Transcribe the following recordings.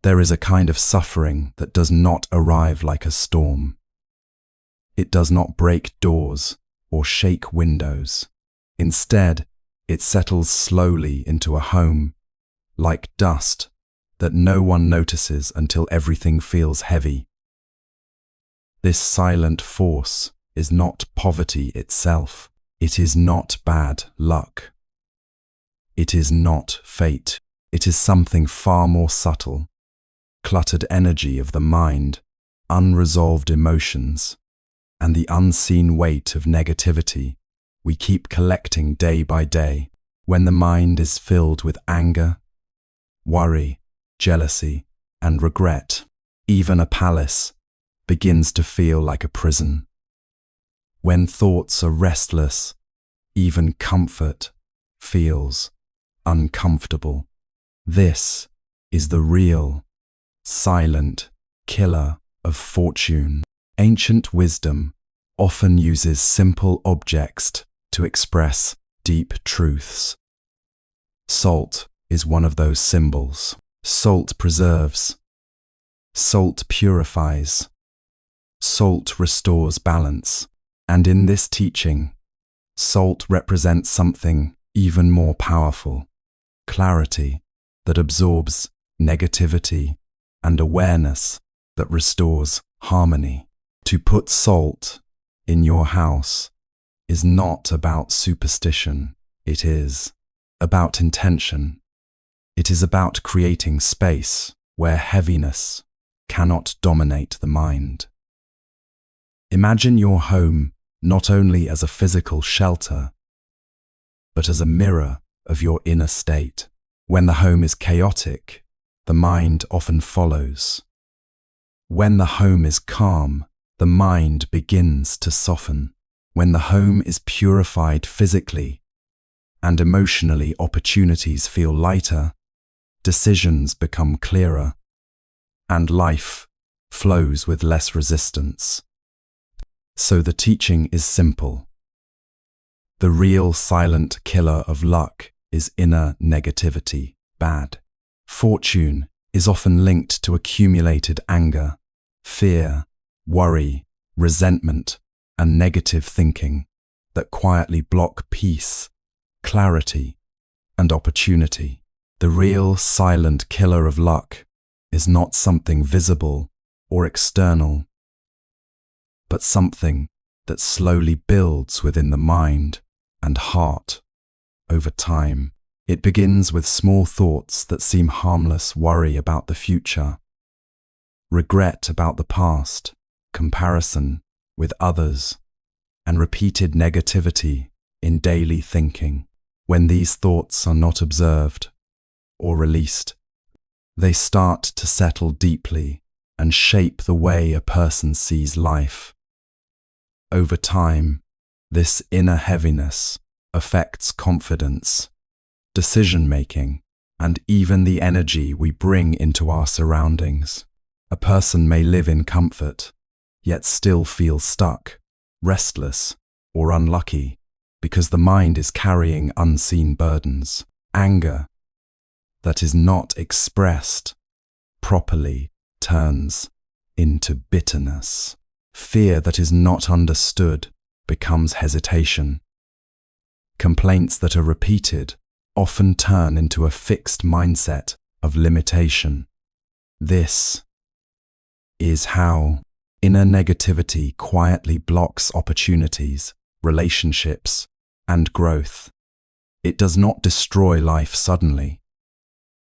There is a kind of suffering that does not arrive like a storm. It does not break doors or shake windows. Instead, it settles slowly into a home, like dust that no one notices until everything feels heavy. This silent force is not poverty itself. It is not bad luck. It is not fate. It is something far more subtle. Cluttered energy of the mind, unresolved emotions, and the unseen weight of negativity we keep collecting day by day. When the mind is filled with anger, worry, jealousy, and regret, even a palace begins to feel like a prison. When thoughts are restless, even comfort feels uncomfortable. This is the real, silent killer of fortune. Ancient wisdom often uses simple objects to express deep truths. Salt is one of those symbols. Salt preserves. Salt purifies. Salt restores balance. And in this teaching, salt represents something even more powerful: clarity that absorbs negativity and awareness that restores harmony. To put salt in your house is not about superstition. It is about intention. It is about creating space where heaviness cannot dominate the mind. Imagine your home not only as a physical shelter, but as a mirror of your inner state. When the home is chaotic, the mind often follows. When the home is calm, the mind begins to soften. When the home is purified physically and emotionally, opportunities feel lighter, decisions become clearer, and life flows with less resistance. So the teaching is simple. The real silent killer of luck is inner negativity, bad. Fortune is often linked to accumulated anger, fear, worry, resentment, and negative thinking that quietly block peace, clarity, and opportunity. The real silent killer of luck is not something visible or external, but something that slowly builds within the mind and heart over time. It begins with small thoughts that seem harmless: worry about the future, regret about the past, comparison with others, and repeated negativity in daily thinking. When these thoughts are not observed or released, they start to settle deeply and shape the way a person sees life. Over time, this inner heaviness affects confidence, decision-making, and even the energy we bring into our surroundings. A person may live in comfort, yet still feel stuck, restless, or unlucky because the mind is carrying unseen burdens. Anger that is not expressed properly turns into bitterness. Fear that is not understood becomes hesitation. Complaints that are repeated often turn into a fixed mindset of limitation. This is how inner negativity quietly blocks opportunities, relationships, and growth. It does not destroy life suddenly.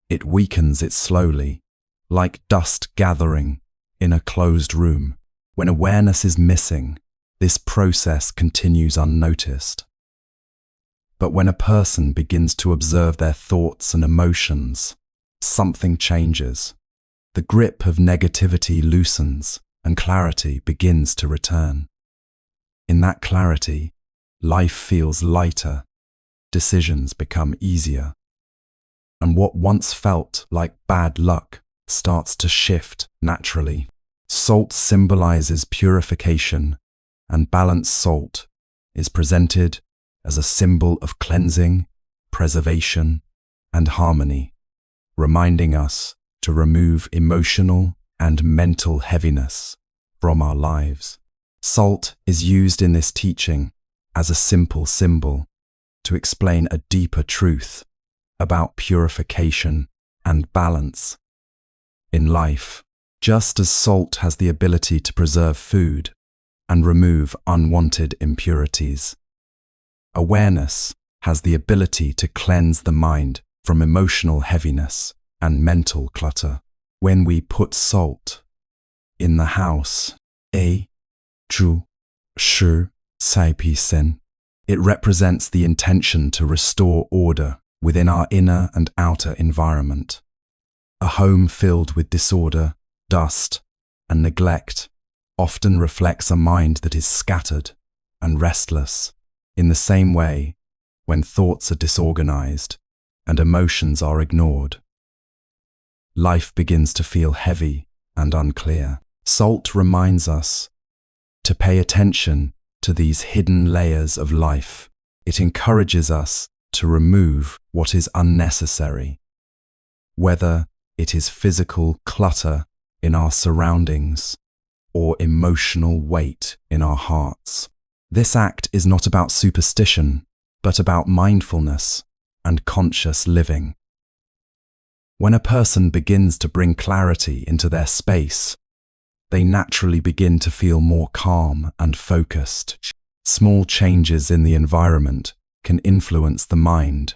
It weakens it slowly, like dust gathering in a closed room. When awareness is missing, this process continues unnoticed. But when a person begins to observe their thoughts and emotions, something changes. The grip of negativity loosens and clarity begins to return. In that clarity, life feels lighter, decisions become easier, and what once felt like bad luck starts to shift naturally. Salt symbolizes purification, and balanced salt is presented as a symbol of cleansing, preservation, and harmony, reminding us to remove emotional and mental heaviness from our lives. Salt is used in this teaching as a simple symbol to explain a deeper truth about purification and balance in life. Just as salt has the ability to preserve food and remove unwanted impurities, awareness has the ability to cleanse the mind from emotional heaviness and mental clutter. When we put salt in the house, it represents the intention to restore order within our inner and outer environment. A home filled with disorder, dust, and neglect often reflects a mind that is scattered and restless. In the same way, when thoughts are disorganized and emotions are ignored, life begins to feel heavy and unclear. Salt reminds us to pay attention to these hidden layers of life. It encourages us to remove what is unnecessary, whether it is physical clutter in our surroundings or emotional weight in our hearts. This act is not about superstition, but about mindfulness and conscious living. When a person begins to bring clarity into their space, they naturally begin to feel more calm and focused. Small changes in the environment can influence the mind,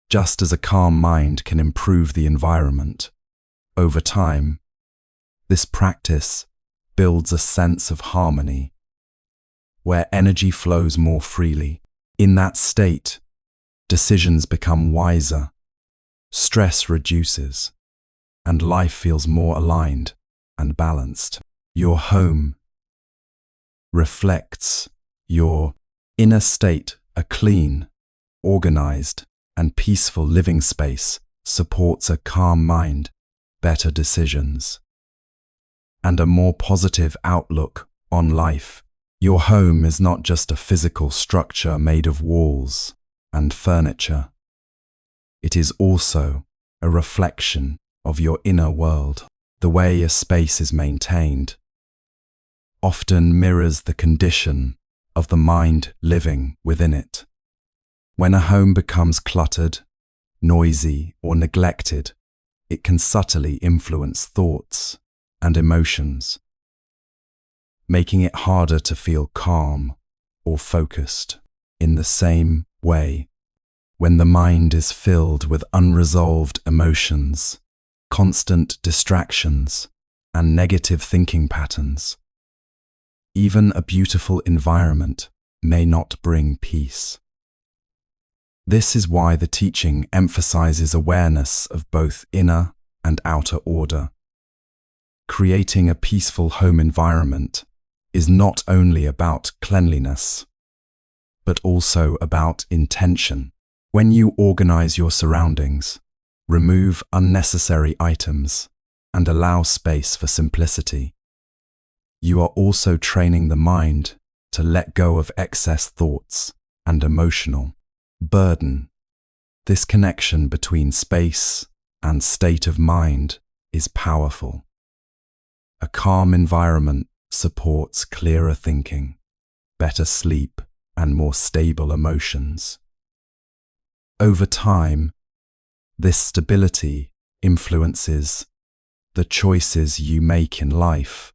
just as a calm mind can improve the environment. Over time, this practice builds a sense of harmony, where energy flows more freely. In that state, decisions become wiser, stress reduces, and life feels more aligned and balanced. Your home reflects your inner state. A clean, organized, and peaceful living space supports a calm mind, better decisions, and a more positive outlook on life. Your home is not just a physical structure made of walls and furniture. It is also a reflection of your inner world. The way a space is maintained often mirrors the condition of the mind living within it. When a home becomes cluttered, noisy, or neglected, it can subtly influence thoughts and emotions, making it harder to feel calm or focused. In the same way, when the mind is filled with unresolved emotions, constant distractions, and negative thinking patterns, even a beautiful environment may not bring peace. This is why the teaching emphasizes awareness of both inner and outer order. Creating a peaceful home environment is not only about cleanliness, but also about intention. When you organize your surroundings, remove unnecessary items, and allow space for simplicity, you are also training the mind to let go of excess thoughts and emotional burden. This connection between space and state of mind is powerful. A calm environment supports clearer thinking, better sleep, and more stable emotions. Over time, this stability influences the choices you make in life,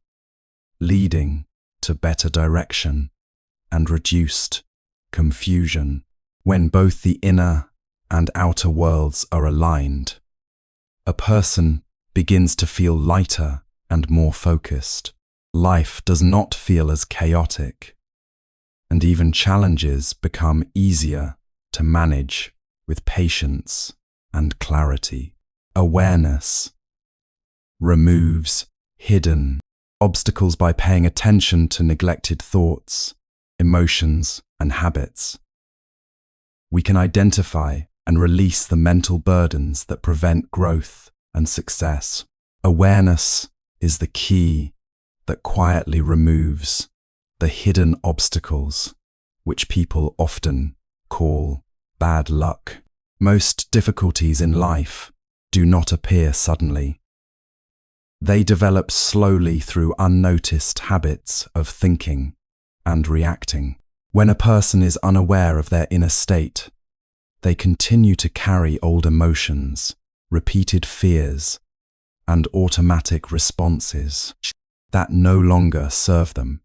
leading to better direction and reduced confusion. When both the inner and outer worlds are aligned, a person begins to feel lighter and more focused. Life does not feel as chaotic, and even challenges become easier to manage with patience and clarity. Awareness removes hidden obstacles by paying attention to neglected thoughts, emotions, and habits. We can identify and release the mental burdens that prevent growth and success. Awareness is the key that quietly removes the hidden obstacles, which people often call bad luck. Most difficulties in life do not appear suddenly. They develop slowly through unnoticed habits of thinking and reacting. When a person is unaware of their inner state, they continue to carry old emotions, repeated fears, and automatic responses that no longer serve them.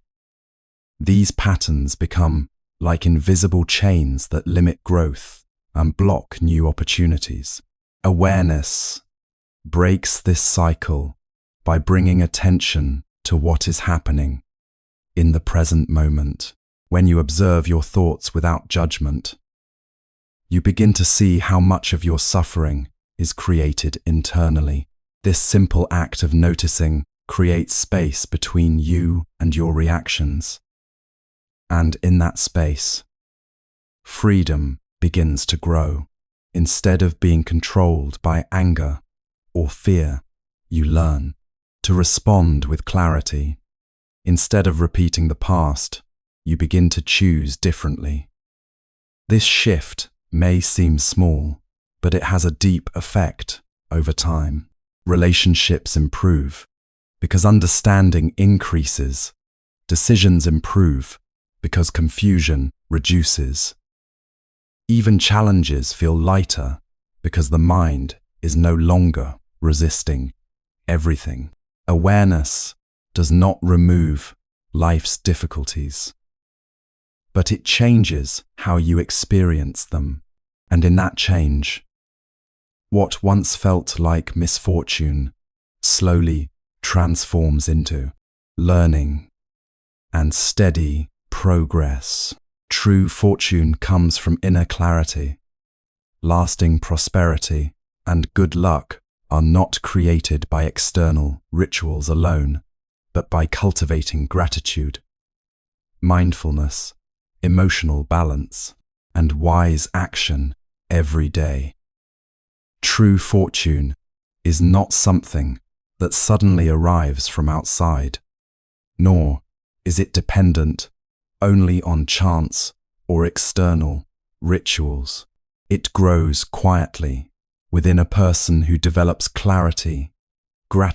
These patterns become like invisible chains that limit growth and block new opportunities. Awareness breaks this cycle by bringing attention to what is happening in the present moment. When you observe your thoughts without judgment, you begin to see how much of your suffering is created internally. This simple act of noticing creates space between you and your reactions. And in that space, freedom begins to grow. Instead of being controlled by anger or fear, you learn to respond with clarity. Instead of repeating the past, you begin to choose differently. This shift may seem small, but it has a deep effect over time. Relationships improve because understanding increases. Decisions improve because confusion reduces. Even challenges feel lighter because the mind is no longer resisting everything. Awareness does not remove life's difficulties, but it changes how you experience them. And in that change, what once felt like misfortune slowly transforms into learning and steady progress. True fortune comes from inner clarity. Lasting prosperity and good luck are not created by external rituals alone, but by cultivating gratitude, mindfulness, emotional balance, and wise action every day. True fortune is not something that suddenly arrives from outside, nor is it dependent only on chance or external rituals. It grows quietly within a person who develops clarity, gratitude,